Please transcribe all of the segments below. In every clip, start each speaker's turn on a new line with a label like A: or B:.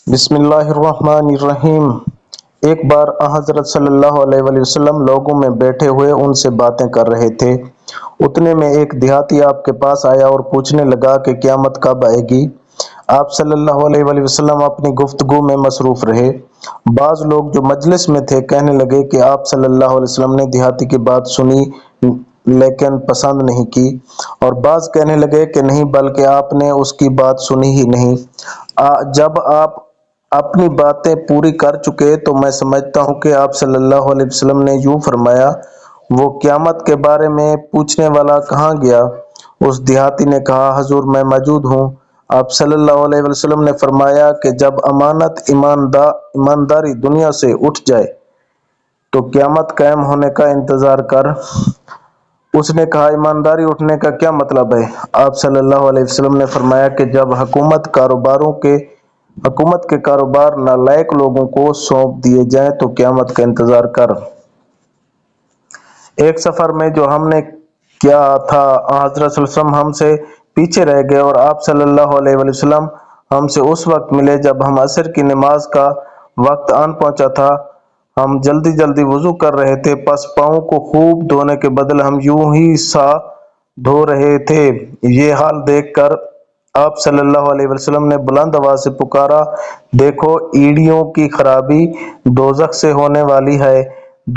A: بسم اللہ الرحمن الرحیم۔ ایک بار حضرت صلی اللہ علیہ وآلہ وسلم لوگوں میں بیٹھے ہوئے ان سے باتیں کر رہے تھے۔ اتنے میں ایک دیہاتی آپ کے پاس آیا اور پوچھنے لگا کہ قیامت کب آئے گی؟ آپ صلی اللہ علیہ وآلہ وسلم اپنی گفتگو میں مصروف رہے۔ بعض لوگ جو مجلس میں تھے کہنے لگے کہ آپ صلی اللہ علیہ وسلم نے دیہاتی کی بات سنی لیکن پسند نہیں کی، اور بعض کہنے لگے کہ نہیں بلکہ آپ نے اس کی بات سنی ہی نہیں۔ جب آپ اپنی باتیں پوری کر چکے تو میں سمجھتا ہوں کہ آپ صلی اللہ علیہ وسلم نے یوں فرمایا، وہ قیامت کے بارے میں پوچھنے والا کہاں گیا؟ اس دیہاتی نے کہا، حضور میں موجود ہوں۔ آپ صلی اللہ علیہ وسلم نے فرمایا کہ جب امانت ایمانداری دنیا سے اٹھ جائے تو قیامت قائم ہونے کا انتظار کر۔ اس نے کہا، ایمانداری اٹھنے کا کیا مطلب ہے؟ آپ صلی اللہ علیہ وسلم نے فرمایا کہ جب حکومت کے کاروبار نالائق لوگوں کو سونپ دیے جائیں تو قیامت کا انتظار کر۔ ایک سفر میں جو ہم نے کیا تھا، حضرت صلی اللہ علیہ وسلم ہم سے پیچھے رہ گئے اور آپ صلی اللہ علیہ وآلہ وسلم ہم سے اس وقت ملے جب ہم عصر کی نماز کا وقت آن پہنچا تھا۔ ہم جلدی جلدی وضو کر رہے تھے، پس پاؤں کو خوب دھونے کے بدل ہم یوں ہی سا دھو رہے تھے۔ یہ حال دیکھ کر آپ صلی اللہ علیہ وسلم نے بلند آواز سے پکارا، دیکھو ایڑیوں کی خرابی دوزخ سے ہونے والی ہے۔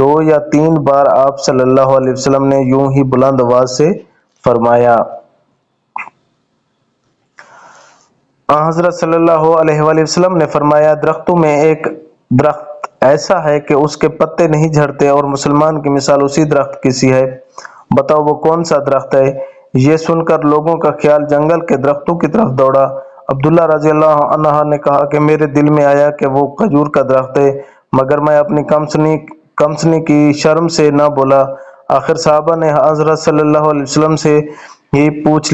A: 2 یا 3 بار آپ صلی اللہ علیہ وسلم نے یوں ہی بلند آواز سے فرمایا۔ حضرت صلی اللہ علیہ وآلہ وسلم نے فرمایا، درختوں میں ایک درخت ایسا ہے کہ اس کے پتے نہیں جھڑتے اور مسلمان کی مثال اسی درخت کی سی ہے۔ بتاؤ وہ کون سا درخت ہے؟ یہ سن کر لوگوں کا خیال جنگل کے درختوں کی طرف دوڑا۔ عبداللہ رضی اللہ عنہ نے کہا کہ میرے دل میں آیا کہ وہ کھجور کا درخت ہے، مگر میں اپنی کمسنی کی شرم سے نہ بولا۔ آخر صحابہ نے حضرت صلی اللہ علیہ وسلم سے ہی پوچھ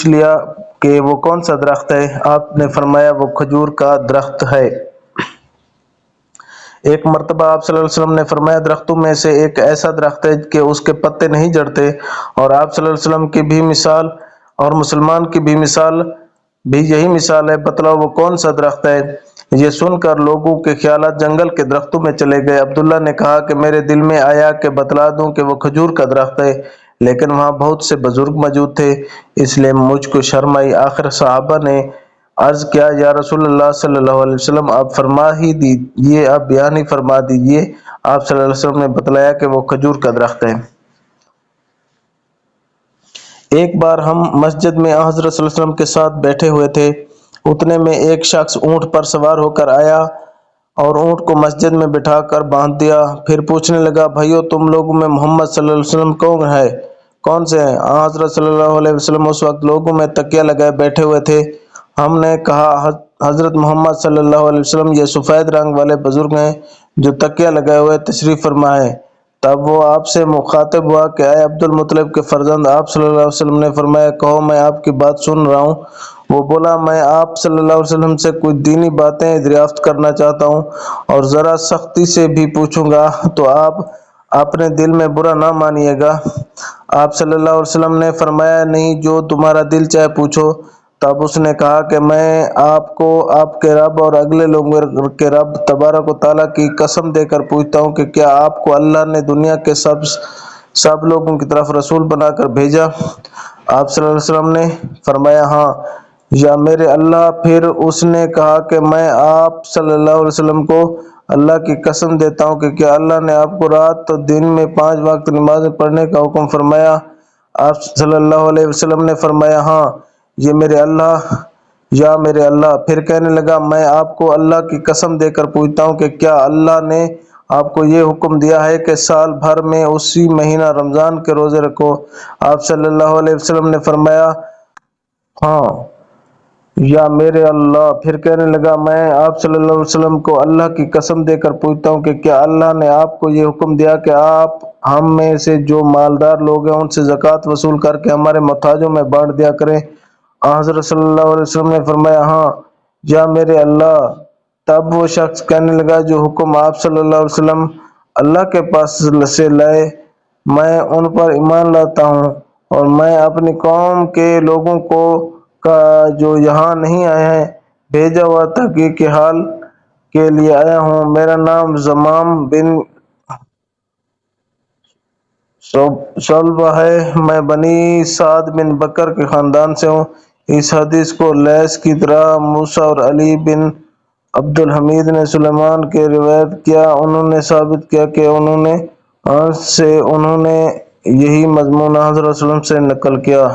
A: لیا کہ وہ کون سا درخت ہے؟ آپ نے فرمایا، وہ کھجور کا درخت ہے۔ ایک مرتبہ آپ صلی اللہ علیہ وسلم نے فرمایا، درختوں میں سے ایک ایسا درخت ہے کہ اس کے پتے نہیں جھڑتے، اور آپ صلی اللہ علیہ وسلم کی بھی مثال اور مسلمان کی بھی یہی مثال ہے، بتلاؤ وہ کون سا درخت ہے؟ یہ سن کر لوگوں کے خیالات جنگل کے درختوں میں چلے گئے۔ عبداللہ نے کہا کہ میرے دل میں آیا کہ بتلا دوں کہ وہ کھجور کا درخت ہے، لیکن وہاں بہت سے بزرگ موجود تھے، اس لیے مجھ کو شرم آئی۔ آخر صحابہ نے عرض کیا، یا رسول اللہ صلی اللہ علیہ وسلم آپ بیان ہی فرما دیجئے۔ آپ صلی اللہ علیہ وسلم نے بتلایا کہ وہ کھجور کا درخت ہے۔ ایک بار ہم مسجد میں حضرت صلی اللہ علیہ وسلم کے ساتھ بیٹھے ہوئے تھے، اتنے میں ایک شخص اونٹ پر سوار ہو کر آیا اور اونٹ کو مسجد میں بٹھا کر باندھ دیا، پھر پوچھنے لگا، بھائیو تم لوگوں میں محمد صلی اللہ علیہ وسلم کون سے ہیں؟ حضرت صلی اللہ علیہ وسلم اس وقت لوگوں میں تکیہ لگائے بیٹھے ہوئے تھے۔ ہم نے کہا، حضرت محمد صلی اللہ علیہ وسلم یہ سفید رنگ والے بزرگ ہیں جو تکیہ لگائے ہوئے تشریف فرما ہیں۔ تب وہ آپ سے مخاطب ہوا کہ اے عبد المطلب کے فرزند، آپ صلی اللہ علیہ وسلم نے فرمایا، کہو میں آپ کی بات سن رہا ہوں۔ وہ بولا، میں آپ صلی اللہ علیہ وسلم سے کچھ دینی باتیں دریافت کرنا چاہتا ہوں، اور ذرا سختی سے بھی پوچھوں گا تو آپ اپنے دل میں برا نہ مانیے گا۔ آپ صلی اللہ علیہ وسلم نے فرمایا، نہیں، جو تمہارا دل چاہے پوچھو۔ تب اس نے کہا کہ میں آپ کو آپ کے رب اور اگلے لوگوں کے رب تبارک و تعالیٰ کی قسم دے کر پوچھتا ہوں کہ کیا آپ کو اللہ نے دنیا کے سب لوگوں کی طرف رسول بنا کر بھیجا؟ آپ صلی اللہ علیہ وسلم نے فرمایا، ہاں یا میرے اللہ۔ پھر اس نے کہا کہ میں آپ صلی اللہ علیہ وسلم کو اللہ کی قسم دیتا ہوں کہ کیا اللہ نے آپ کو رات اور دن میں 5 وقت نمازیں پڑھنے کا حکم فرمایا؟ آپ صلی اللہ علیہ وسلم نے فرمایا، ہاں یا میرے اللہ۔ پھر کہنے لگا، میں آپ کو اللہ کی قسم دے کر پوچھتا ہوں کہ کیا اللہ نے آپ کو یہ حکم دیا ہے کہ سال بھر میں اسی مہینہ رمضان کے روزے رکھو؟ آپ صلی اللہ علیہ وسلم نے فرمایا، ہاں یا میرے اللہ۔ پھر کہنے لگا، میں آپ صلی اللہ علیہ وسلم کو اللہ کی قسم دے کر پوچھتا ہوں کہ کیا اللہ نے آپ کو یہ حکم دیا کہ آپ ہم میں سے جو مالدار لوگ ہیں ان سے زکوٰۃ وصول کر کے ہمارے محتاجوں میں بانٹ دیا کریں؟ حضرت صلی اللہ علیہ وسلم نے فرمایا، ہاں یا میرے اللہ۔ تب وہ شخص کہنے لگا، جو حکم آپ صلی اللہ علیہ وسلم اللہ کے پاس سے لائے میں ان پر ایمان لاتا ہوں، اور میں اپنی قوم کے لوگوں کو کا جو یہاں نہیں آئے ہیں بھیجا ہوا تحقیق حال کے لیے آیا ہوں۔ میرا نام زمام بن صلبہ ہے، میں بنی سعد بن بکر کے خاندان سے ہوں۔ اس حدیث کو لیث کی طرح موسیٰ اور علی بن عبد الحمید نے سلیمان کے روایت کیا، انہوں نے ثابت کیا کہ انہوں نے یہی مضمون حضرت صلی اللہ علیہ وسلم سے نقل کیا۔